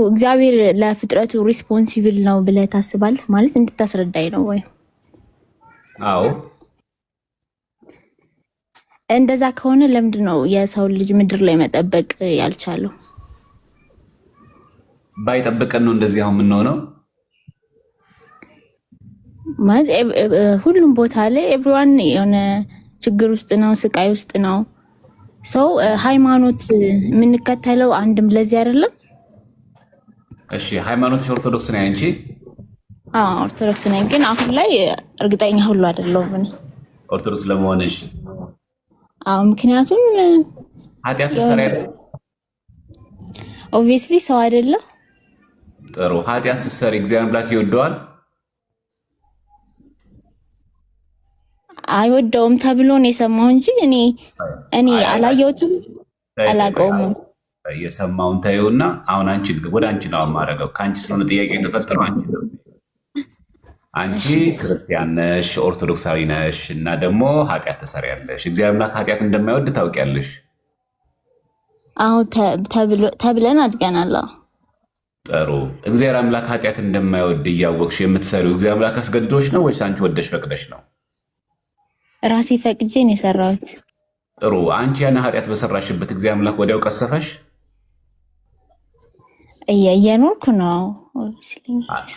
እግዚአብሔር ለፍጥረቱ ሪስፖንሲብል ነው ብለህ ታስባለህ? ማለት እንድታስረዳኝ ነው ወይ? አዎ እንደዛ ከሆነ ለምንድን ነው የሰው ልጅ ምድር ላይ መጠበቅ ያልቻለው? ባይጠብቀን ነው እንደዚህ አሁን የምንሆነው። ማለት ሁሉም ቦታ ላይ ኤቭሪዋን የሆነ ችግር ውስጥ ነው፣ ስቃይ ውስጥ ነው። ሰው ሃይማኖት የምንከተለው አንድም ለዚህ አይደለም። እሺ ሃይማኖትሽ ኦርቶዶክስ ነኝ አንቺ? አዎ ኦርቶዶክስ ነኝ፣ ግን አሁን ላይ እርግጠኛ ሁሉ አይደለሁም እኔ ኦርቶዶክስ ለመሆንሽ። አዎ ምክንያቱም ኃጢአት ትሰሪያለሽ። ኦብቪየስሊ ሰው አይደለም። ጥሩ ኃጢአት ስትሰሪ እግዚአብሔር አምላክ ይወደዋል? አይወደውም ተብሎ ነው የሰማው እንጂ እኔ አላየሁትም አላውቀውም። የሰማውን ታዩና አሁን አንቺ ወደ አንቺ ነው የማደርገው። ከአንቺ ስለሆነ ጥያቄ የተፈጠረው አንቺ ነው። አንቺ ክርስቲያን ነሽ፣ ኦርቶዶክሳዊ ነሽ እና ደግሞ ኃጢአት ትሰሪያለሽ። እግዚአብሔር አምላክ ኃጢአት እንደማይወድ ታውቂያለሽ? አዎ ተብለን አድገናል። ጥሩ እግዚአብሔር አምላክ ኃጢአት እንደማይወድ እያወቅሽ የምትሰሪው እግዚአብሔር አምላክ አስገድዶሽ ነው ወይስ አንቺ ወደሽ ፈቅደሽ ነው? ራሴ ፈቅጄ ነው የሰራሁት። ጥሩ አንቺ ያን ኃጢአት በሰራሽበት እግዚአብሔር አምላክ ወዲያው ቀሰፈሽ? እየኖርኩ ነው።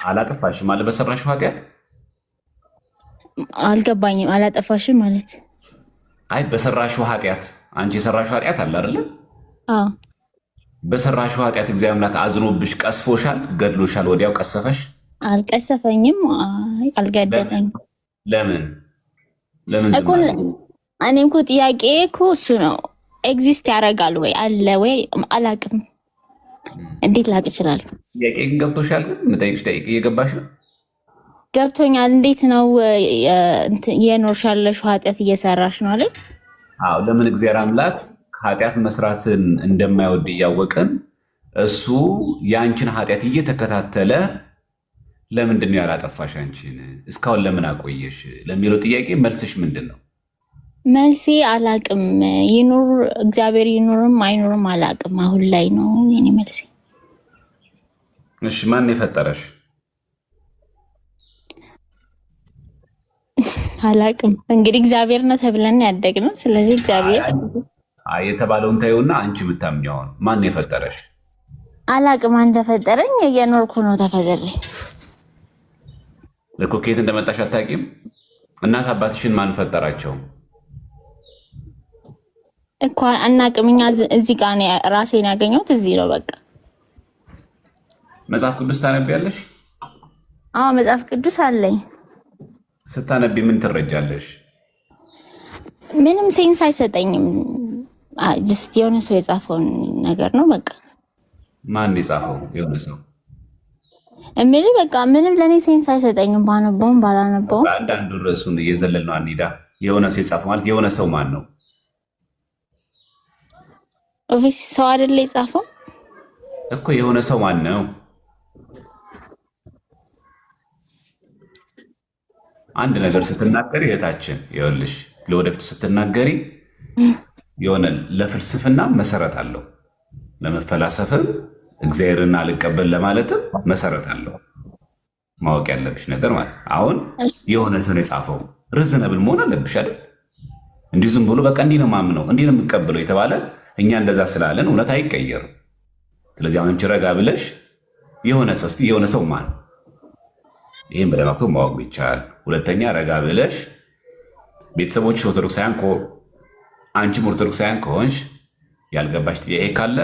አላጠፋሽም አለ በሰራሽው ኃጢአት? አልገባኝም። አላጠፋሽም ማለት? አይ በሰራሽው ኃጢአት አንቺ የሰራሽው ኃጢአት አለ አይደለ? አዎ በሰራሽው ኃጢአት እግዚአብሔር አምላክ አዝኖብሽ ቀስፎሻል፣ ገድሎሻል፣ ወዲያው ቀሰፈሽ? አልቀሰፈኝም፣ አልገደለኝም። ለምን እኮ እኔም እኮ ጥያቄ እኮ እሱ ነው። ኤግዚስት ያደርጋል ወይ አለ ወይ አላውቅም። እንዴት ላቅ ይችላል? ጥያቄ ግን ገብቶሻል? ግን የምጠይቅሽ ጥያቄ እየገባሽ ነው? ገብቶኛል። እንዴት ነው የኖርሽ ያለሽው? ኃጢአት እየሰራሽ ነው አይደል? አዎ። ለምን እግዚአብሔር አምላክ ኃጢአት መስራትን እንደማይወድ እያወቀን እሱ የአንቺን ኃጢአት እየተከታተለ ለምንድን ነው ያላጠፋሽ? አንቺን እስካሁን ለምን አቆየሽ ለሚለው ጥያቄ መልስሽ ምንድን ነው? መልሴ አላቅም። ይኑር እግዚአብሔር ይኑርም አይኑርም አላቅም። አሁን ላይ ነው የኔ መልሴ። እሺ ማን የፈጠረሽ? አላቅም። እንግዲህ እግዚአብሔር ነው ተብለን ያደግነው። ስለዚህ እግዚአብሔር የተባለውን ታዩና አንቺ የምታምኚውን ማን የፈጠረሽ? አላቅም። አንተ ፈጠረኝ፣ እየኖርኩ ነው ተፈጠረኝ እኮ። ከየት እንደመጣሽ አታውቂም? እናት አባትሽን ማን ፈጠራቸው እኮ አናቅም። እኛ እዚህ ጋር ነው ራሴን ያገኘሁት፣ እዚህ ነው በቃ። መጽሐፍ ቅዱስ ታነቢያለሽ? አዎ መጽሐፍ ቅዱስ አለኝ። ስታነቢ ምን ትረጃለሽ? ምንም ሴንስ አይሰጠኝም። ጅስት የሆነ ሰው የጻፈውን ነገር ነው በቃ። ማን የጻፈው? የሆነ ሰው እምልህ በቃ ምንም ለእኔ ሴንስ አይሰጠኝም። ባነበውም ባላነበውም አንዳንዱ ርዕሱን እየዘለል ነው አንሂዳ። የሆነ ሰው የጻፈው ማለት የሆነ ሰው ማን ነው? ኦፊስ ሰው አይደለ የጻፈው እኮ። የሆነ ሰው ማን ነው? አንድ ነገር ስትናገሪ እህታችን ይኸውልሽ፣ ለወደፊቱ ስትናገሪ የሆነ ለፍልስፍና መሰረት አለው፣ ለመፈላሰፍም እግዚአብሔርን አልቀበል ለማለትም መሰረት አለው። ማወቅ ያለብሽ ነገር ማለት አሁን የሆነ ሰው ነው የጻፈው፣ ሪዝነብል መሆን አለብሽ አይደል? እንዲሁ ዝም ብሎ በቃ እንዲህ ነው ማምነው እንዲህ ነው የምቀበለው የተባለ እኛ እንደዛ ስላለን እውነት አይቀየርም። ስለዚህ አሁን ረጋ ብለሽ የሆነ ሰው እስኪ የሆነ ሰው ማን፣ ይህም በደማክቶ ማወቅ ይቻላል። ሁለተኛ ረጋ ብለሽ ቤተሰቦች ኦርቶዶክሳውያን አንቺም ኦርቶዶክሳውያን ከሆንሽ ያልገባሽ ጥያቄ ካለ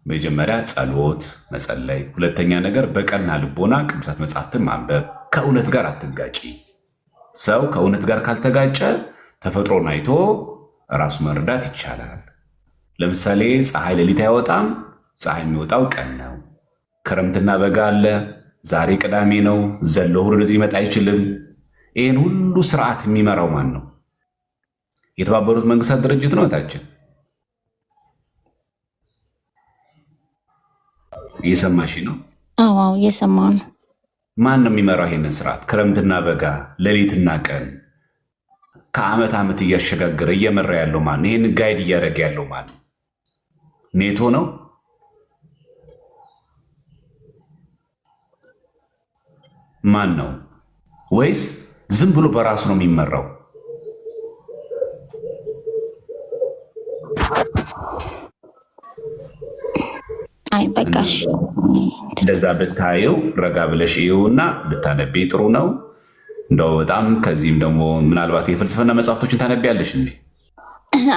መጀመሪያ ጸሎት መጸለይ፣ ሁለተኛ ነገር በቀና ልቦና ቅዱሳት መጽሐፍትን ማንበብ። ከእውነት ጋር አትጋጪ። ሰው ከእውነት ጋር ካልተጋጨ ተፈጥሮን አይቶ ራሱ መረዳት ይቻላል። ለምሳሌ ፀሐይ ሌሊት አይወጣም፣ ፀሐይ የሚወጣው ቀን ነው። ክረምትና በጋ አለ። ዛሬ ቅዳሜ ነው፣ ዘሎ እሑድ ወደዚህ ሊመጣ አይችልም። ይህን ሁሉ ስርዓት የሚመራው ማን ነው? የተባበሩት መንግስታት ድርጅት ነው። እታችን እየሰማሽ ነው? አዎ እየሰማሁ ነው። ማን ነው የሚመራው ይሄንን ስርዓት? ክረምትና በጋ፣ ሌሊትና ቀን ከዓመት ዓመት እያሸጋገረ እየመራ ያለው ማን? ይህን ጋይድ እያደረገ ያለው ማን? ኔቶ ነው? ማን ነው? ወይስ ዝም ብሎ በራሱ ነው የሚመራው? አይ በቃሽ። እንደዛ ብታየው ረጋ ብለሽ ይኸውና ብታነቢ ጥሩ ነው። እንደው በጣም ከዚህም ደግሞ ምናልባት የፍልስፍና መጽሐፍቶችን ታነቢያለሽ እንዴ?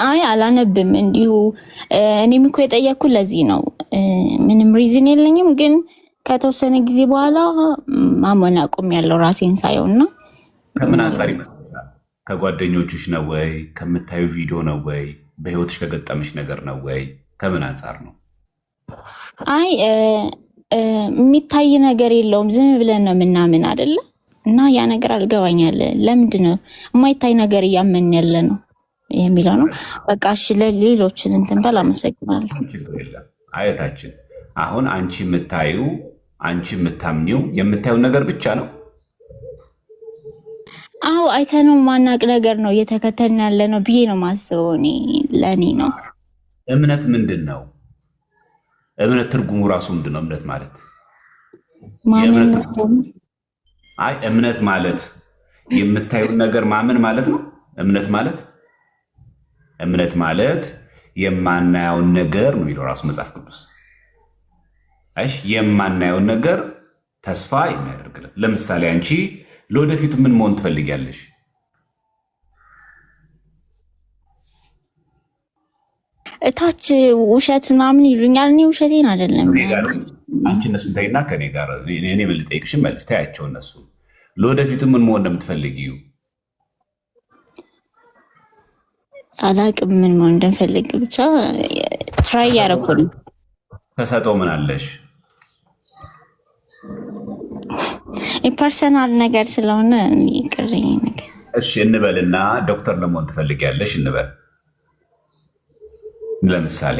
አይ አላነብም እንዲሁ። እኔም እኮ የጠየቅኩ ለዚህ ነው። ምንም ሪዝን የለኝም፣ ግን ከተወሰነ ጊዜ በኋላ ማመን አቆሚያለሁ ራሴን ሳየው እና ከምን አንጻር ይመስልሻል? ከጓደኞችሽ ነው ወይ? ከምታዩ ቪዲዮ ነው ወይ? በህይወትሽ ከገጠምሽ ነገር ነው ወይ? ከምን አንጻር ነው? አይ የሚታይ ነገር የለውም፣ ዝም ብለን ነው የምናምን አይደለ? እና ያ ነገር አልገባኛል። ለምንድን ነው የማይታይ ነገር እያመን ያለ ነው የሚለው ነው። በቃ እሺ፣ ለሌሎችን እንትን በል። አመሰግናለሁ። ችግር የለም አየታችን። አሁን አንቺ የምታዩ አንቺ የምታምኒው የምታዩ ነገር ብቻ ነው። አዎ አይተነው ማናቅ ነገር ነው እየተከተልን ያለ ነው ብዬ ነው ማስበው። እኔ ለእኔ ነው። እምነት ምንድን ነው? እምነት ትርጉሙ ራሱ ምንድን ነው? እምነት ማለት አይ እምነት ማለት የምታዩን ነገር ማመን ማለት ነው። እምነት ማለት የማናየውን ነገር ነው የሚለው ራሱ መጽሐፍ ቅዱስ። አይሽ የማናየውን ነገር ተስፋ የሚያደርግልን። ለምሳሌ አንቺ ለወደፊቱ ምን መሆን ትፈልጊያለሽ? እታች ውሸት ምናምን ይሉኛል። እኔ ውሸቴን አይደለም። አንቺ እነሱን ተይና ከኔ ጋር እኔ ምን ልጠይቅሽ መልስ ታያቸው። እነሱ ለወደፊቱ ምን መሆን እንደምትፈልጊው አላቅም። ምን መሆን እንደምፈልግ ብቻ ትራይ እያደረኩ ነው። ተሰጠው ምን አለሽ? የፐርሰናል ነገር ስለሆነ ይቅርኝ ነገር። እሺ እንበልና ዶክተር ለመሆን ትፈልጊያለሽ እንበል። ለምሳሌ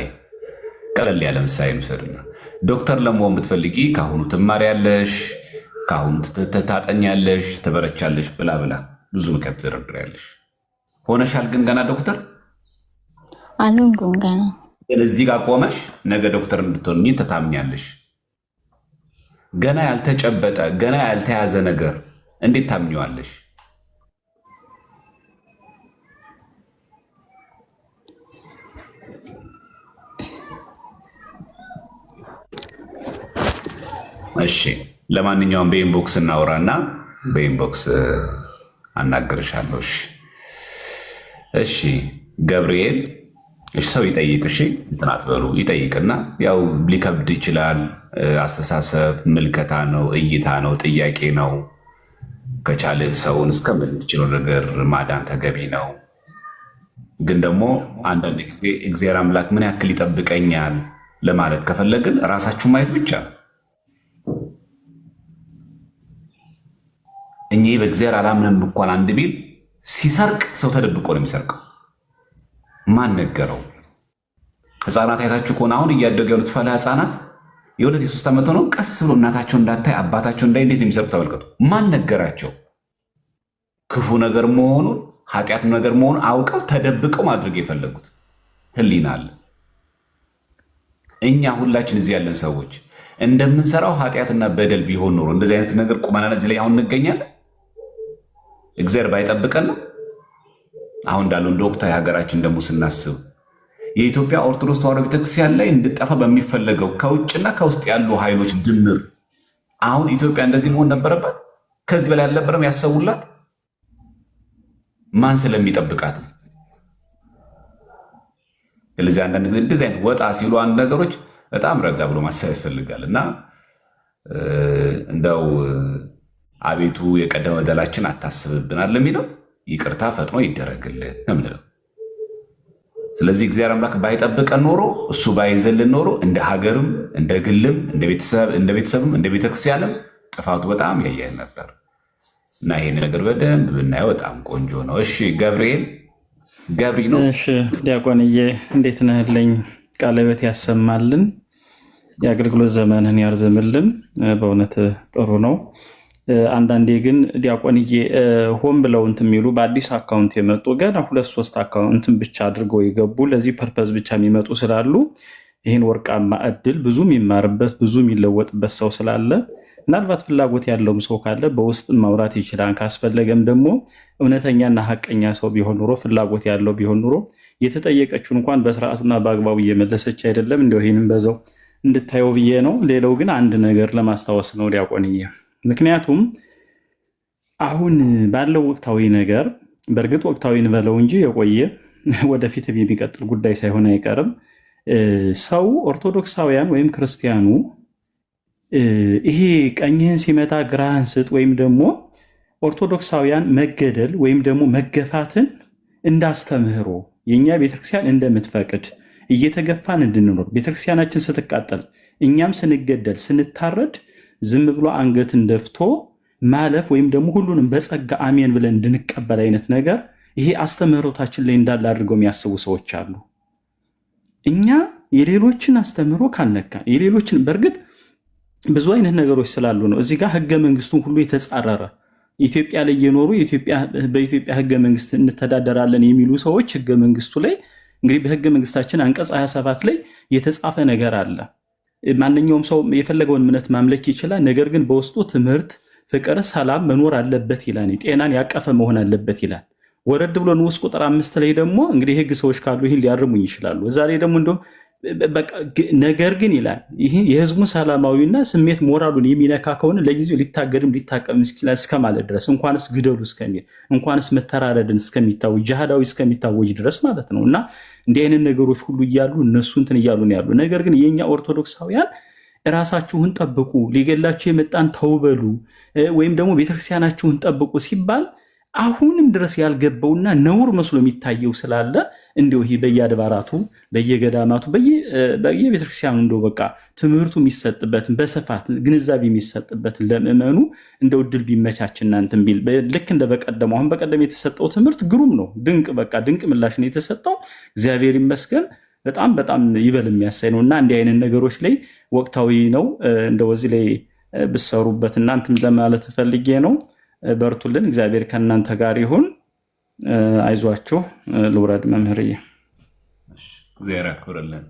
ቀለል ያለ ምሳሌ እንውሰድና ዶክተር ለመሆን ብትፈልጊ ከአሁኑ ትማሪያለሽ፣ ከአሁኑ ታጠኛለሽ፣ ትበረቻለሽ፣ ብላ ብላ ብዙ ምክንያት ትደረድሪያለሽ። ሆነሻል ግን ገና ዶክተር አልሆንኩም ገና። እዚህ ጋር ቆመሽ ነገ ዶክተር እንድትሆኚ ትታምኛለሽ። ገና ያልተጨበጠ ገና ያልተያዘ ነገር እንዴት ታምኚዋለሽ? እሺ ለማንኛውም በኢንቦክስ እናውራና በኢንቦክስ አናግርሻለሁ። እሺ ገብርኤል ሰው ይጠይቅ። እሺ እንትን አትበሉ። ይጠይቅና ያው ሊከብድ ይችላል። አስተሳሰብ ምልከታ ነው፣ እይታ ነው፣ ጥያቄ ነው። ከቻለ ሰውን እስከምትችለው ነገር ማዳን ተገቢ ነው። ግን ደግሞ አንዳንድ ጊዜ እግዚአብሔር አምላክ ምን ያክል ይጠብቀኛል ለማለት ከፈለግን ራሳችሁ ማየት ብቻ ነው። እኚህ በእግዚአብሔር አላምንም እንኳን አንድ ቢል ሲሰርቅ ሰው ተደብቆ ነው የሚሰርቀው። ማን ነገረው? ህፃናት አይታችሁ ከሆነ አሁን እያደጉ ያሉት ፈላ ህፃናት የሁለት የሶስት ዓመት ሆነው ቀስ ብሎ እናታቸው እንዳታይ አባታቸው እንዳይ እንዴት የሚሰርቁ ተመልከቱ። ማን ነገራቸው? ክፉ ነገር መሆኑን ኃጢአት ነገር መሆኑን አውቀው ተደብቀው ማድረግ የፈለጉት ህሊና አለ። እኛ ሁላችን እዚህ ያለን ሰዎች እንደምንሰራው ኃጢአትና በደል ቢሆን ኖሮ እንደዚህ አይነት ነገር ቁመና እዚህ ላይ አሁን እንገኛለን። እግዚአብሔር ባይጠብቀን ነው። አሁን እንዳለው እንደ ወቅታዊ ሀገራችን ደግሞ ስናስብ የኢትዮጵያ ኦርቶዶክስ ተዋሕዶ ቤተክርስቲያን ላይ እንድጠፋ በሚፈለገው ከውጭና ከውስጥ ያሉ ኃይሎች ድምር አሁን ኢትዮጵያ እንደዚህ መሆን ነበረባት? ከዚህ በላይ አልነበረም ያሰቡላት? ማን ስለሚጠብቃት? ስለዚህ አንዳንድ ጊዜ እንደዚህ አይነት ወጣ ሲሉ አንድ ነገሮች በጣም ረጋ ብሎ ማሰብ ያስፈልጋል። እና እንደው አቤቱ የቀደመ በደላችን አታስብብናል ለሚለው ይቅርታ ፈጥኖ ይደረግልን ነው። ስለዚህ እግዚአብሔር አምላክ ባይጠብቀን ኖሮ እሱ ባይዘልን ኖሮ እንደ ሀገርም እንደ ግልም እንደ ቤተሰብም እንደ ቤተክርስቲያንም ጥፋቱ በጣም ያያል ነበር እና ይሄን ነገር በደንብ ብናየው በጣም ቆንጆ ነው። እሺ ገብርኤል ገብሪ ነው። እሺ ዲያቆንዬ እንዴት ነህልኝ? ቃለ ሕይወት ያሰማልን፣ የአገልግሎት ዘመንህን ያርዝምልን። በእውነት ጥሩ ነው። አንዳንዴ ግን ዲያቆንዬ ሆን ብለው እንትን የሚሉ በአዲስ አካውንት የመጡ ገና 2-3 አካውንትን ብቻ አድርገው የገቡ ለዚህ ፐርፐዝ ብቻ የሚመጡ ስላሉ ይህን ወርቃማ እድል ብዙ የሚማርበት ብዙ የሚለወጥበት ሰው ስላለ ምናልባት ፍላጎት ያለውም ሰው ካለ በውስጥ ማውራት ይችላል። ካስፈለገም ደግሞ እውነተኛና ሀቀኛ ሰው ቢሆን ኑሮ ፍላጎት ያለው ቢሆን ኑሮ የተጠየቀችው እንኳን በስርዓቱና በአግባቡ እየመለሰች አይደለም። እንደው ይህንም በዛው እንድታየው ብዬ ነው። ሌላው ግን አንድ ነገር ለማስታወስ ነው ዲያቆንዬ። ምክንያቱም አሁን ባለው ወቅታዊ ነገር በእርግጥ ወቅታዊ እንበለው እንጂ የቆየ ወደፊት የሚቀጥል ጉዳይ ሳይሆን አይቀርም። ሰው ኦርቶዶክሳውያን ወይም ክርስቲያኑ ይሄ ቀኝህን ሲመታ ግራህን ስጥ ወይም ደግሞ ኦርቶዶክሳውያን መገደል ወይም ደግሞ መገፋትን እንዳስተምህሮ የእኛ ቤተክርስቲያን እንደምትፈቅድ እየተገፋን እንድንኖር ቤተክርስቲያናችን ስትቃጠል እኛም ስንገደል ስንታረድ ዝም ብሎ አንገትን ደፍቶ ማለፍ ወይም ደግሞ ሁሉንም በጸጋ አሜን ብለን እንድንቀበል አይነት ነገር ይሄ አስተምህሮታችን ላይ እንዳለ አድርገው የሚያስቡ ሰዎች አሉ። እኛ የሌሎችን አስተምህሮ ካነካ የሌሎችን በእርግጥ ብዙ አይነት ነገሮች ስላሉ ነው። እዚህ ጋር ህገ መንግስቱን ሁሉ የተጻረረ ኢትዮጵያ ላይ የኖሩ በኢትዮጵያ ህገ መንግስት እንተዳደራለን የሚሉ ሰዎች ህገ መንግስቱ ላይ እንግዲህ በህገ መንግስታችን አንቀጽ 27 ላይ የተጻፈ ነገር አለ። ማንኛውም ሰው የፈለገውን እምነት ማምለክ ይችላል። ነገር ግን በውስጡ ትምህርት፣ ፍቅር፣ ሰላም መኖር አለበት ይላል። ጤናን ያቀፈ መሆን አለበት ይላል። ወረድ ብሎ ንዑስ ቁጥር 5 ላይ ደግሞ እንግዲህ ህግ ሰዎች ካሉ ይህን ሊያርሙኝ ይችላሉ። እዛ ላይ ደግሞ እንደውም ነገር ግን ይላል ይህ የህዝቡን ሰላማዊና ስሜት ሞራሉን የሚነካ ከሆነ ለጊዜው ሊታገድም ሊታቀም ይችላል እስከማለት ድረስ እንኳንስ ግደሉ እስከሚል እንኳንስ መተራረድን እስከሚታወጅ ጅሃዳዊ እስከሚታወጅ ድረስ ማለት ነው። እና እንዲህ አይነት ነገሮች ሁሉ እያሉ እነሱ እንትን እያሉ ነው ያሉ። ነገር ግን የኛ ኦርቶዶክሳውያን ራሳችሁን ጠብቁ፣ ሊገላችሁ የመጣን ተውበሉ ወይም ደግሞ ቤተክርስቲያናችሁን ጠብቁ ሲባል አሁንም ድረስ ያልገባውና ነውር መስሎ የሚታየው ስላለ እንደው ይሄ በየአድባራቱ በየገዳማቱ በየቤተክርስቲያኑ እንደው በቃ ትምህርቱ የሚሰጥበትን በስፋት ግንዛቤ የሚሰጥበትን ለምእመኑ እንደው ድል ቢመቻች እናንተም ቢል ልክ እንደ በቀደመው አሁን በቀደም የተሰጠው ትምህርት ግሩም ነው። ድንቅ ምላሽ ነው የተሰጠው። እግዚአብሔር ይመስገን። በጣም በጣም ይበል የሚያሳይ ነው እና እንዲህ አይነት ነገሮች ላይ ወቅታዊ ነው እንደው እዚህ ላይ ብሰሩበት እናንተም ለማለት ፈልጌ ነው። በርቱልን። እግዚአብሔር ከእናንተ ጋር ይሁን። አይዟችሁ። ልውረድ መምህርዬ። እግዚአብሔር ያክብርልን።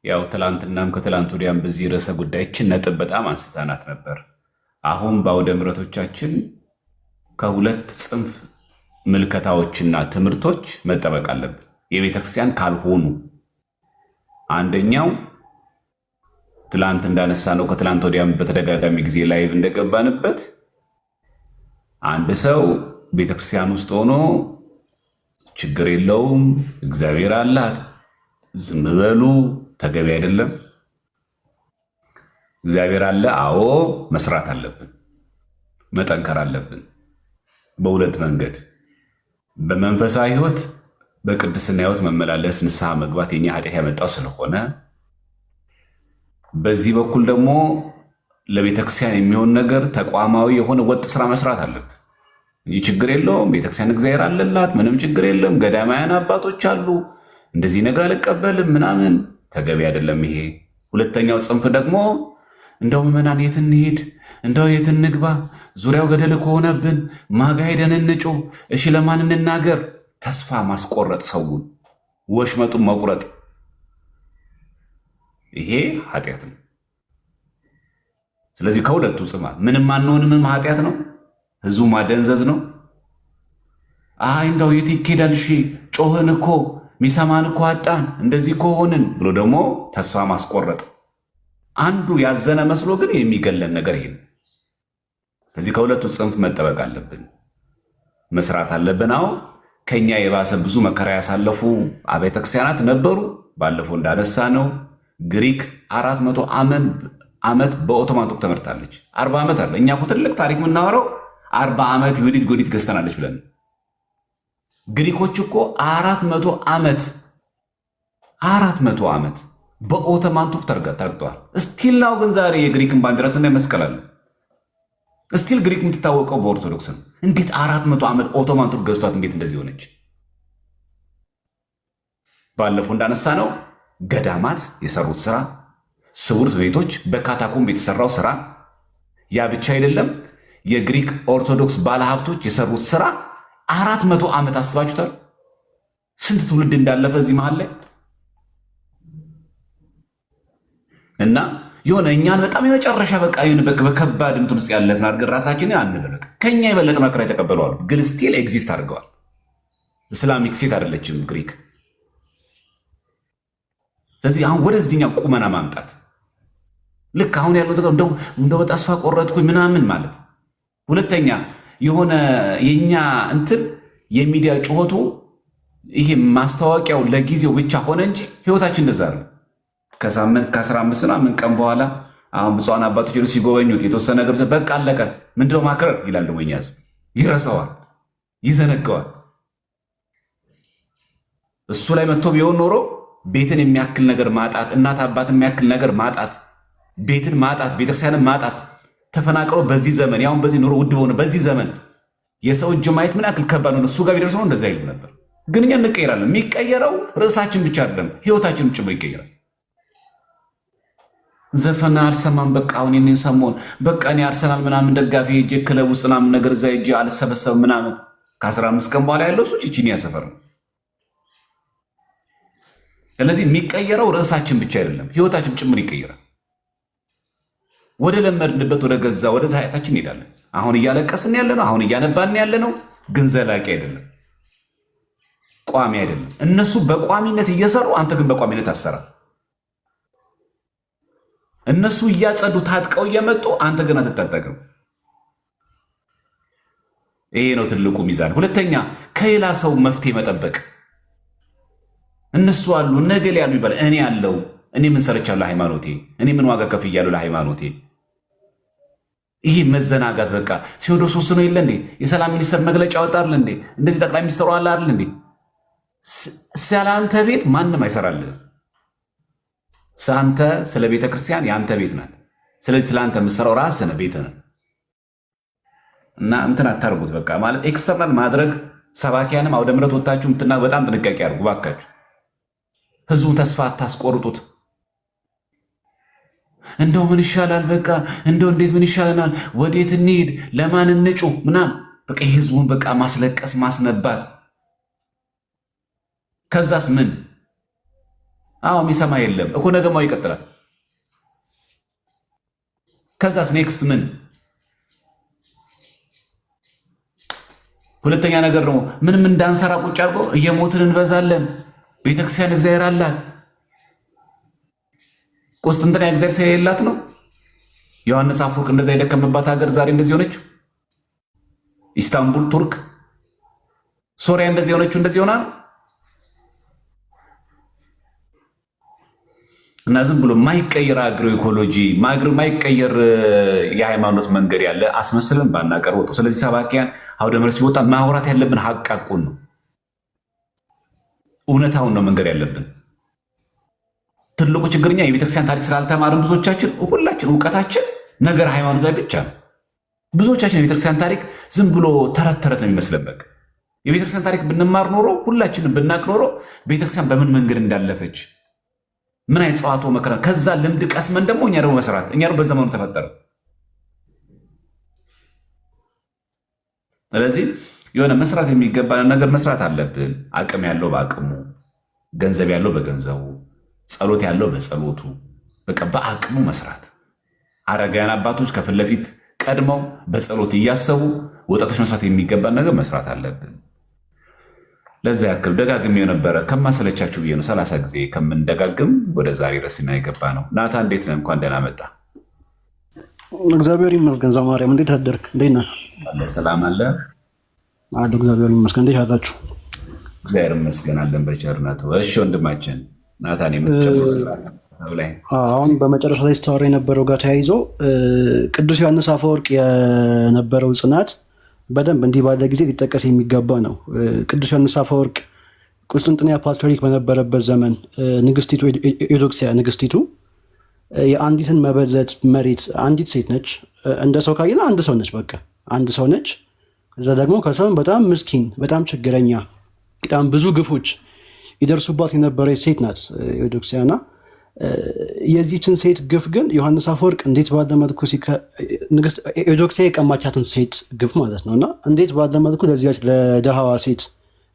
ያው ትላንትናም ከትላንት ወዲያም በዚህ ርዕሰ ጉዳያችን ነጥብ በጣም አንስታናት ነበር። አሁን በአውደ ምሕረቶቻችን ከሁለት ጽንፍ ምልከታዎችና ትምህርቶች መጠበቅ አለብን የቤተክርስቲያን ካልሆኑ። አንደኛው ትላንት እንዳነሳ ነው ከትላንት ወዲያም በተደጋጋሚ ጊዜ ላይቭ እንደገባንበት አንድ ሰው ቤተክርስቲያን ውስጥ ሆኖ ችግር የለውም እግዚአብሔር አላት ዝም በሉ ተገቢ አይደለም። እግዚአብሔር አለ፣ አዎ መስራት አለብን፣ መጠንከር አለብን። በሁለት መንገድ በመንፈሳዊ ህይወት በቅድስና ህይወት መመላለስ ንስሐ መግባት የኛ ኃጢአት ያመጣው ስለሆነ፣ በዚህ በኩል ደግሞ ለቤተክርስቲያን የሚሆን ነገር ተቋማዊ የሆነ ወጥ ስራ መስራት አለብን። ይህ ችግር የለውም ቤተክርስቲያን እግዚአብሔር አለላት ምንም ችግር የለም፣ ገዳማውያን አባቶች አሉ፣ እንደዚህ ነገር አልቀበልም ምናምን ተገቢ አይደለም ይሄ። ሁለተኛው ጽንፍ ደግሞ እንደው ምዕመናን የት እንሂድ፣ እንደው የት እንግባ፣ ዙሪያው ገደል ከሆነብን ማጋ ሄደን እንጩህ፣ እሺ ለማን እንናገር፣ ተስፋ ማስቆረጥ፣ ሰውን ወሽመጡን መቁረጥ፣ ይሄ ኃጢአት ነው። ስለዚህ ከሁለቱ ጽማ ምንም አንሆንም ኃጢአት ነው፣ ህዝቡ ማደንዘዝ ነው። እንደው የት ይኬዳል፣ እሺ ጮህን እኮ ሚሰማን እኮ አጣን፣ እንደዚህ እኮ ሆንን ብሎ ደግሞ ተስፋ ማስቆረጥ፣ አንዱ ያዘነ መስሎ ግን የሚገለን ነገር ይሄ ነው። ስለዚህ ከሁለቱ ጽንፍ መጠበቅ አለብን፣ መስራት አለብን። አሁን ከኛ የባሰ ብዙ መከራ ያሳለፉ አብያተ ክርስቲያናት ነበሩ። ባለፈው እንዳነሳ ነው ግሪክ 400 ዓመት በኦቶማን ቱርክ ተመርታለች። 40 ዓመት አለ። እኛ እኮ ትልቅ ታሪክ የምናወራው 40 ዓመት ይሁዲት ጎዲት ገዝተናለች ብለን። ግሪኮች እኮ 400 ዓመት በኦቶማን ቱርክ ተርግተዋል። እስቲል ናው ግን ዛሬ የግሪክን ባንዲራ ስናይ መስቀል አለ። እስቲል ግሪክ የምትታወቀው በኦርቶዶክስ ነው። እንዴት 400 ዓመት ኦቶማን ቱርክ ገዝቷት እንዴት እንደዚህ ሆነች? ባለፈው እንዳነሳ ነው ገዳማት የሰሩት ስራ፣ ስውር ቤቶች በካታኮምብ የተሰራው ስራ፣ ያ ብቻ አይደለም የግሪክ ኦርቶዶክስ ባለሀብቶች የሰሩት ስራ 400 ዓመት አስባችሁታል? ስንት ትውልድ እንዳለፈ እዚህ መሃል ላይ እና የሆነ እኛን በጣም የመጨረሻ በቃ ይሁን በከባድ እንትን ውስጥ ያለፍን አድርገን ራሳችንን አንበለቅ። ከኛ የበለጠ መከራ የተቀበሉ አሉ፣ ግን ስቲል ኤግዚስት አድርገዋል። እስላሚክ ሴት አይደለችም ግሪክ። ስለዚህ አሁን ወደዚህኛው ቁመና ማምጣት ልክ አሁን ያለው ነገር እንደው ተስፋ ቆረጥኩኝ ምናምን ማለት። ሁለተኛ የሆነ የኛ እንትን የሚዲያ ጩኸቱ ይሄ ማስታወቂያው ለጊዜው ብቻ ሆነ እንጂ ህይወታችን እንደዛ ነው። ከሳምንት ከ15 ምናምን ቀን በኋላ አሁን ብፁዓን አባቶች ሲጎበኙት የተወሰነ ነገር በቃ አለቀ ምንድነው ማክረር ይላል። ደግሞ የኛ ህዝብ ይረሳዋል፣ ይዘነገዋል። እሱ ላይ መጥቶ ቢሆን ኖሮ ቤትን የሚያክል ነገር ማጣት፣ እናት አባትን የሚያክል ነገር ማጣት፣ ቤትን ማጣት፣ ቤተክርስቲያንን ማጣት፣ ተፈናቅሎ በዚህ ዘመን ያሁን በዚህ ኑሮ ውድ በሆነ በዚህ ዘመን የሰው እጅ ማየት ምን ያክል ከባድ ነው። እሱ ጋር ቢደርስ ነው እንደዛ ይሉ ነበር። ግን እኛ እንቀየራለን። የሚቀየረው ርዕሳችን ብቻ አይደለም፣ ህይወታችንም ጭምር ይቀየራል። ዘፈን አልሰማም በቃ አሁን እኔ ሰሞን በቃ እኔ አርሰናል ምናምን ደጋፊ ሄጄ ክለብ ውስጥ ምናምን ነገር እዛ ሄጄ አልሰበሰብም ምናምን ከ15 ቀን በኋላ ያለው እሱ ቺቺኒያ ሰፈር ነው። ስለዚህ የሚቀየረው ርዕሳችን ብቻ አይደለም፣ ህይወታችን ጭምር ይቀየራል። ወደ ለመድንበት ወደ ገዛ ወደ ዛያታችን እንሄዳለን። አሁን እያለቀስን ያለ ነው፣ አሁን እያነባን ያለ ነው፣ ግን ዘላቂ አይደለም፣ ቋሚ አይደለም። እነሱ በቋሚነት እየሰሩ አንተ ግን በቋሚነት አሰራ። እነሱ እያጸዱ ታጥቀው እየመጡ አንተ ግን አትታጠቅም። ይሄ ነው ትልቁ ሚዛን። ሁለተኛ ከሌላ ሰው መፍትሄ መጠበቅ። እነሱ አሉ ነገሌ ያሉ ይባላል። እኔ ያለው እኔ ምን ሰርቻለሁ ለሃይማኖቴ? እኔ ምን ዋጋ ከፍያለሁ ለሃይማኖቴ? ይሄ መዘናጋት በቃ ሲኖዶስ ነው የለ እንዴ? የሰላም ሚኒስተር መግለጫ ያወጣል እንዴ? እንደዚህ ጠቅላይ ሚኒስተሩ አለ አይደል እንዴ? ስላንተ ቤት ማንም አይሰራልህ። ሳንተ ስለ ቤተ ክርስቲያን የአንተ ቤት ናት። ስለዚህ ስላንተ የምትሰራው ራስህ ነህ፣ ቤትህ ነህ። እና እንትን አታርጉት በቃ ማለት ኤክስተርናል ማድረግ። ሰባኪያንም አውደ ምሕረት ወጣችሁ እንትና በጣም ጥንቃቄ አድርጉ ባካችሁ። ህዝቡ ተስፋ አታስቆርጡት። እንደው ምን ይሻላል በቃ እንደው እንዴት ምን ይሻለናል፣ ወዴት እንሂድ፣ ለማን እንጩ ምናምን በቃ ህዝቡን በቃ ማስለቀስ ማስነባት። ከዛስ ምን አዎ የሚሰማ የለም እኮ ነገማው ይቀጥላል። ከዛስ ኔክስት ምን? ሁለተኛ ነገር ደግሞ ምንም እንዳንሰራ ቁጭ አድርጎ እየሞትን እንበዛለን። ቤተክርስቲያን እግዚአብሔር አላት። ቁስጥንጥንያ እግዚአብሔር ስለሌላት ነው ዮሐንስ አፈወርቅ እንደዛ የደከመባት ሀገር ዛሬ እንደዚህ ሆነችው። ኢስታንቡል ቱርክ፣ ሶሪያ እንደዚህ ሆነችው እንደዚህ ሆና ነው። እና ዝም ብሎ ማይቀየር አግሮ ኢኮሎጂ ማይቀየር የሃይማኖት መንገድ ያለ አስመስለን ባናቀርብ ወጡ። ስለዚህ ሰባኪያን አውደ ምሕረት ሲወጣ ማውራት ያለብን ሐቃቁን ነው፣ እውነታውን ነው መንገድ ያለብን። ትልቁ ችግርኛ የቤተክርስቲያን ታሪክ ስላልተማርን ብዙዎቻችን ሁላችን እውቀታችን ነገር ሃይማኖት ላይ ብቻ ነው። ብዙዎቻችን የቤተክርስቲያን ታሪክ ዝም ብሎ ተረት ተረት ነው የሚመስለበት። የቤተክርስቲያን ታሪክ ብንማር ኖሮ ሁላችንም ብናቅ ኖሮ ቤተክርስቲያን በምን መንገድ እንዳለፈች ምን አይነት ጸዋቶ መከራ ከዛ ልምድ ቀስመን ደግሞ እኛ ደግሞ መስራት እኛ ደግሞ በዘመኑ ተፈጠረ። ስለዚህ የሆነ መስራት የሚገባን ነገር መስራት አለብን። አቅም ያለው በአቅሙ፣ ገንዘብ ያለው በገንዘቡ፣ ጸሎት ያለው በጸሎቱ፣ በቃ በአቅሙ መስራት። አረጋውያን አባቶች ከፊት ለፊት ቀድመው በጸሎት እያሰቡ ወጣቶች መስራት የሚገባን ነገር መስራት አለብን። ለዛ ያክል ደጋግም የነበረ ከማሰለቻችሁ ብዬ ነው 30 ጊዜ ከምንደጋግም ወደ ዛሬ ረስና የገባ ነው። ናታ እንዴት ነህ? እንኳን ደህና መጣ። እግዚአብሔር ይመስገን። ዘማርያም እንዴት አደርክ? እንዴት ነህ? ሰላም አለ አለ። እግዚአብሔር ይመስገን። እንዴት አላችሁ? እግዚአብሔር ይመስገን አለን በቸርነቱ። እሺ ወንድማችን ናታን የምትጨምረው ላይ አሁን በመጨረሻ ላይ ስታወራ የነበረው ጋር ተያይዞ ቅዱስ ዮሐንስ አፈወርቅ የነበረው ጽናት በደንብ እንዲህ ባለ ጊዜ ሊጠቀስ የሚገባ ነው። ቅዱስ ዮሐንስ አፈወርቅ ቁስጥንጥንያ ፓትርያርክ በነበረበት ዘመን ንግስቲቱ ኤዶክሲያ ንግስቲቱ የአንዲትን መበለት መሬት አንዲት ሴት ነች። እንደ ሰው ካየን አንድ ሰው ነች፣ በቃ አንድ ሰው ነች። እዛ ደግሞ ከሰውን በጣም ምስኪን፣ በጣም ችግረኛ፣ በጣም ብዙ ግፎች ይደርሱባት የነበረች ሴት ናት ኤዶክሲያና። የዚችን ሴት ግፍ ግን ዮሐንስ አፈወርቅ እንዴት ባለ መልኩ ኤዶክሲያ የቀማቻትን ሴት ግፍ ማለት ነው እና እንዴት ባለ መልኩ ለዚያች ለደሃዋ ሴት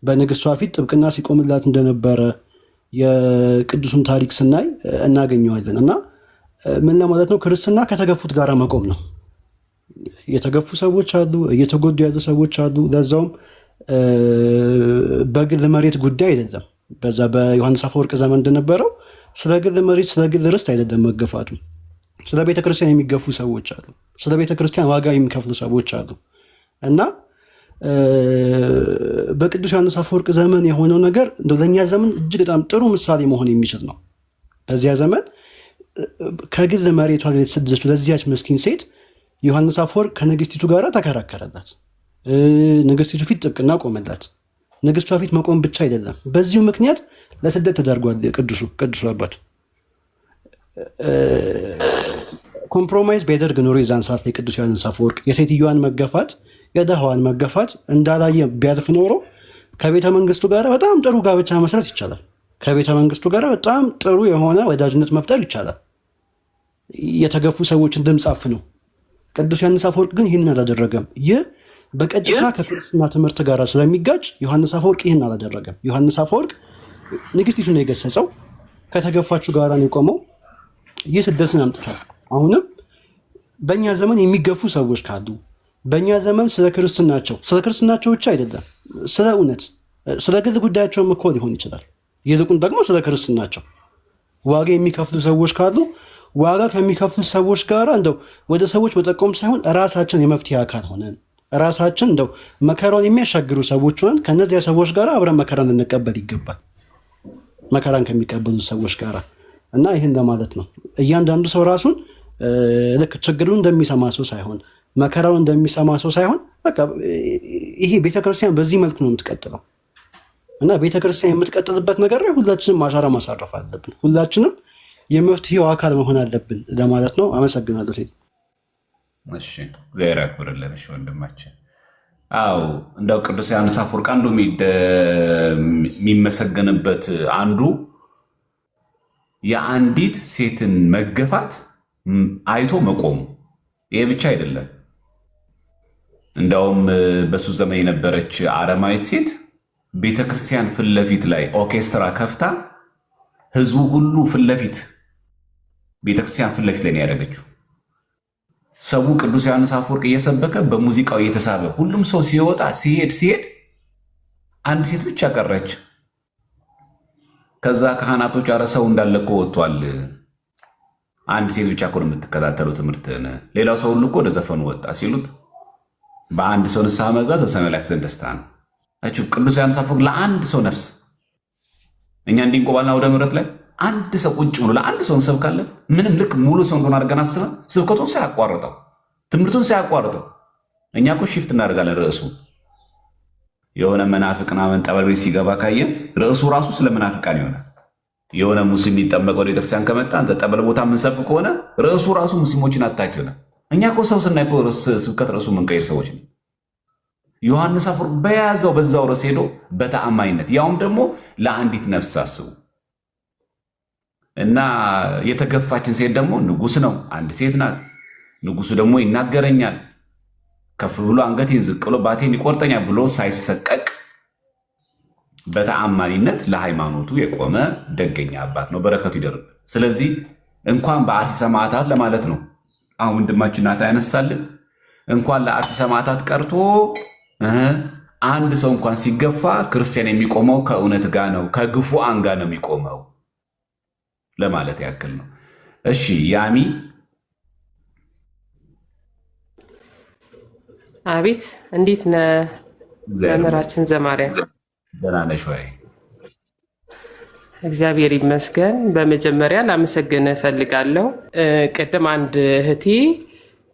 በንግስቷ ፊት ጥብቅና ሲቆምላት እንደነበረ የቅዱሱን ታሪክ ስናይ እናገኘዋለን። እና ምን ለማለት ነው? ክርስትና ከተገፉት ጋር መቆም ነው። የተገፉ ሰዎች አሉ፣ እየተጎዱ ያሉ ሰዎች አሉ። ለዛውም በግል መሬት ጉዳይ አይደለም። በዛ በዮሐንስ አፈወርቅ ዘመን እንደነበረው ስለ ግል መሬት፣ ስለ ግል ርስት አይደለም መገፋቱ። ስለ ቤተክርስቲያን የሚገፉ ሰዎች አሉ። ስለ ቤተክርስቲያን ዋጋ የሚከፍሉ ሰዎች አሉ እና በቅዱስ ዮሐንስ አፈወርቅ ዘመን የሆነው ነገር ለእኛ ዘመን እጅግ በጣም ጥሩ ምሳሌ መሆን የሚችል ነው። በዚያ ዘመን ከግል መሬቷ የተሰደደችው ለዚያች ምስኪን ሴት ዮሐንስ አፈወርቅ ከንግስቲቱ ጋር ተከራከረላት። ንግስቲቱ ፊት ጥብቅና ቆመላት። ንግስቷ ፊት መቆም ብቻ አይደለም፣ በዚሁ ምክንያት ለስደት ተዳርጓል። ቅዱሱ አባት ኮምፕሮማይዝ ቢያደርግ ኖሮ የዛን ሰዓት ላይ ቅዱስ ዮሐንስ አፈወርቅ የሴትዮዋን መገፋት የደሃዋን መገፋት እንዳላየ ቢያልፍ ኖሮ ከቤተ መንግስቱ ጋር በጣም ጥሩ ጋብቻ መስራት ይቻላል። ከቤተ መንግስቱ ጋር በጣም ጥሩ የሆነ ወዳጅነት መፍጠር ይቻላል። የተገፉ ሰዎችን ድምፅ አፍነው። ቅዱስ ዮሐንስ አፈወርቅ ግን ይህን አላደረገም። ይህ በቀጥታ ከክርስትና ትምህርት ጋር ስለሚጋጭ ዮሐንስ አፈወርቅ ይህን አላደረገም። ዮሐንስ አፈወርቅ ንግስቲቱን የገሰጸው ከተገፋችሁ ጋር ነው የቆመው። ይህ ስደትን አምጥቷል። አሁንም በእኛ ዘመን የሚገፉ ሰዎች ካሉ በእኛ ዘመን ስለ ክርስትናቸው ብቻ አይደለም፣ ስለ እውነት ስለ ግል ጉዳያቸውም እኮ ሊሆን ይችላል። ይልቁን ደግሞ ስለ ክርስትናቸው ዋጋ የሚከፍሉ ሰዎች ካሉ ዋጋ ከሚከፍሉ ሰዎች ጋር እንደው ወደ ሰዎች መጠቆም ሳይሆን ራሳችን የመፍትሄ አካል ሆነን ራሳችን እንደው መከራውን የሚያሻግሩ ሰዎች ሆነን ከነዚያ ሰዎች ጋር አብረን መከራን ልንቀበል ይገባል። መከራን ከሚቀበሉ ሰዎች ጋር እና ይህን ለማለት ነው። እያንዳንዱ ሰው ራሱን ልክ ችግሩን እንደሚሰማ ሰው ሳይሆን መከራውን እንደሚሰማ ሰው ሳይሆን በቃ ይሄ ቤተክርስቲያን በዚህ መልክ ነው የምትቀጥለው እና ቤተክርስቲያን የምትቀጥልበት ነገር ላይ ሁላችንም አሻራ ማሳረፍ አለብን። ሁላችንም የመፍትሄው አካል መሆን አለብን ለማለት ነው። አመሰግናለሁ። እሺ፣ እግዚአብሔር ያክብርልን። እሺ ወንድማችን። አዎ እንደው ቅዱስ ዮሐንስ አፈወርቅ አንዱ የሚመሰገንበት አንዱ የአንዲት ሴትን መገፋት አይቶ መቆሙ። ይሄ ብቻ አይደለም። እንደውም በሱ ዘመን የነበረች አረማዊት ሴት ቤተክርስቲያን ፊት ለፊት ላይ ኦርኬስትራ ከፍታ ህዝቡ ሁሉ ፊት ለፊት ቤተክርስቲያን ፊት ለፊት ላይ ነው ያደረገችው። ሰው ቅዱስ ዮሐንስ አፈወርቅ እየሰበከ በሙዚቃው እየተሳበ ሁሉም ሰው ሲወጣ ሲሄድ አንድ ሴት ብቻ ቀረች። ከዛ ካህናቶች አረ ሰው እንዳለ እኮ ወጥቷል፣ አንድ ሴት ብቻ እኮ ነው የምትከታተለው ትምህርትን፣ ሌላው ሰው ሁሉ እኮ ወደ ዘፈኑ ወጣ ሲሉት በአንድ ሰው ንስሐ መግባት በሰማይ መላእክት ዘንድ ደስታ ነው። ቅዱስ ዮሐንስ አፈወርቅ ለአንድ ሰው ነፍስ እኛ እንዲንቆባልና ወደ ምሕረት ላይ አንድ ሰው ቁጭ ብሎ ለአንድ ሰው እንሰብካለን። ምንም ልክ ሙሉ ሰው እንደሆነ አድርገን አስበን ስብከቱን ሳያቋርጠው ትምህርቱን ሳያቋርጠው እኛ እኮ ሽፍት እናደርጋለን። ርዕሱ የሆነ መናፍቅና ጠበል ቤት ሲገባ ካየን ርዕሱ ራሱ ስለ መናፍቃን ይሆናል። የሆነ ሙስሊም ሊጠመቅ ወደ ቤተክርስቲያን ከመጣ አንተ ጠበል ቦታ የምንሰብክ ከሆነ ርዕሱ ራሱ ሙስሊሞችን አታክ ይሆናል። እኛ እኮ ሰው ስናይ ስብከት ርዕሱ የምንቀይር ሰዎች ነው። ዮሐንስ አፈወርቅ በያዘው በዛው ርዕስ ሄዶ በተአማኝነት ያውም ደግሞ ለአንዲት ነፍስ አስቡ እና የተገፋችን ሴት ደግሞ ንጉሥ ነው፣ አንድ ሴት ናት። ንጉሱ ደግሞ ይናገረኛል፣ ከፍ ብሎ አንገቴን ዝቅ ብሎ ባቴን ይቆርጠኛል ብሎ ሳይሰቀቅ በተአማኒነት ለሃይማኖቱ የቆመ ደገኛ አባት ነው። በረከቱ ይደርብ። ስለዚህ እንኳን በአርሲ ሰማዕታት ለማለት ነው አሁን ወንድማችን ናታ ያነሳልን፣ እንኳን ለአርሲ ሰማዕታት ቀርቶ አንድ ሰው እንኳን ሲገፋ ክርስቲያን የሚቆመው ከእውነት ጋር ነው፣ ከግፉአን ጋር ነው የሚቆመው ለማለት ያክል ነው። እሺ ያሚ። አቤት፣ እንዴት ነህ መምህራችን ዘማርያም? ደህና ነሽ ወይ? እግዚአብሔር ይመስገን። በመጀመሪያ ላመሰግን እፈልጋለሁ። ቅድም አንድ እህቴ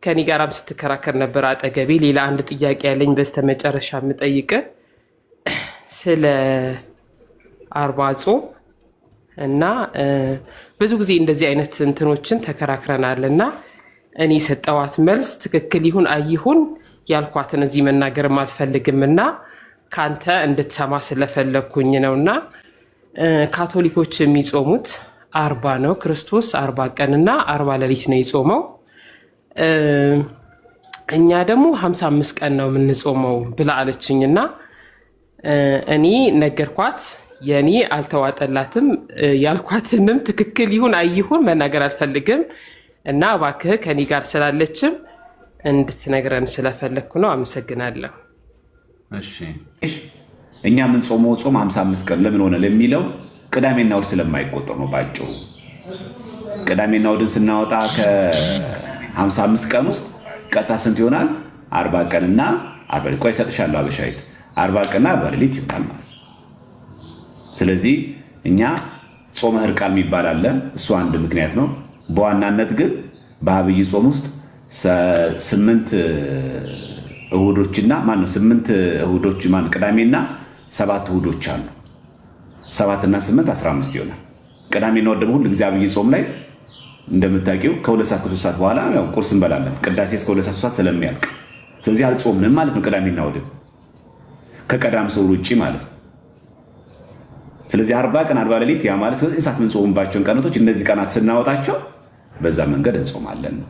ከኔ ጋራም ስትከራከር ነበር አጠገቤ። ሌላ አንድ ጥያቄ ያለኝ በስተመጨረሻ የምጠይቅ ስለ አርባ ጾም እና ብዙ ጊዜ እንደዚህ አይነት እንትኖችን ተከራክረናል እና እኔ የሰጠዋት መልስ ትክክል ይሁን አይሁን ያልኳትን እዚህ መናገርም አልፈልግም እና ከአንተ እንድትሰማ ስለፈለግኩኝ ነውና ካቶሊኮች የሚጾሙት 40 ነው። ክርስቶስ 40 ቀንና 40 ሌሊት ነው የጾመው። እኛ ደግሞ 55 ቀን ነው የምንጾመው ብላ አለችኝና እኔ ነገርኳት። የኔ አልተዋጠላትም። ያልኳትንም ትክክል ይሁን አይሁን መናገር አልፈልግም። እና እባክህ ከኔ ጋር ስላለችም እንድትነግረን ስለፈለግኩ ነው። አመሰግናለሁ። እሺ እኛ ምን ጾመው ጾም 55 ቀን ለምን ሆነ ለሚለው ቅዳሜና እሑድ ስለማይቆጠር ነው ባጭሩ። ቅዳሜና እሑድን ስናወጣ ከ55 ቀን ውስጥ ቀጣ ስንት ይሆናል? 40 ቀንና 40 ቆይ እሰጥሻለሁ አበሻዊት 40 ቀንና 40 ሌሊት ይሆናል ማለት። ስለዚህ እኛ ጾመ ሕርቃል የሚባል አለ። እሱ አንድ ምክንያት ነው። በዋናነት ግን በአብይ ጾም ውስጥ 8 እሁዶችና ማነው 8 እሁዶች ቅዳሜና 7 እሁዶች አሉ። 7 እና 8 15 ይሆናል። ቅዳሜና እሑድ ደግሞ ሁሉ ጊዜ አብይ ጾም ላይ እንደምታውቂው ከ2 ሰዓት ከ3 ሰዓት በኋላ ያው ቁርስ እንበላለን። ቅዳሴ እስከ 2 ሰዓት 3 ሰዓት ስለሚያልቅ ስለዚህ አልጾምንም ማለት ነው። ቅዳሜና እሑድ ከቀዳም ሰው ውጪ ማለት ነው። ስለዚህ 40 ቀን 40 ሌሊት ያ ማለት 9 ሰዓት የምንጾምባቸውን ቀናቶች እነዚህ ቀናት ስናወጣቸው በዛ መንገድ እንጾማለን ነው።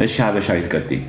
እሺ ሀበሻዊት ቀጥይ።